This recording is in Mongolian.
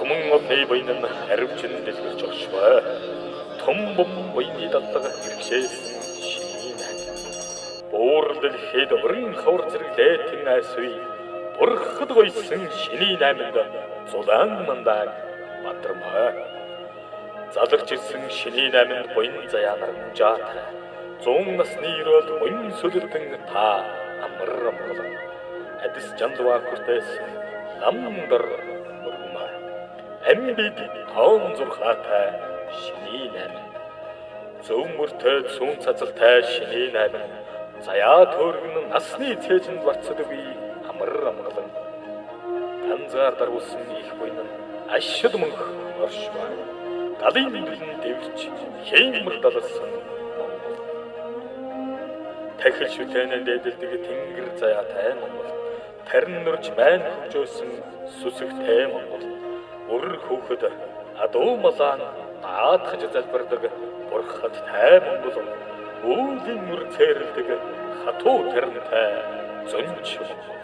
Түмэн олны буйн нь харивчин дэлгэрч огшваа. Том бом буйны датдаг хэрэгшээсэн шинийн буур дэлхийд өрн хавар зэрэглээтэн айсвэ. Бурхад гойсон шинийн айманд зулаан мандаг бадрмаа. Задарч ирсэн шинийн айманд буйн заяанар жаатай. 100 насны ирээд буйн сүлдэн та амар амгалан. Адис жандваа хүртээсэн намдар Амьд тоон зурхаатай шинийн айманд зөв мөртөд сүүн цацалтай шинийн айманд заяа төргөн насны цээжинд барцдаг би амар амгалан танзаар даруулсан их буйн ашид мөнх оршваа галын бэлэн дэвч хэмэр далсан тахил шүтэнэ дээдэлдэг тэнгэр заяатай Монгол тарин нурж майн хөгжөөсөн сүсэгтэй Монгол Өр хөөхөд адуу малаан даатгаж залбирдаг бурхад тай Монгол өөлийн мөр цээрэлдэг хатуу тэрнтэй зөнч Монгол.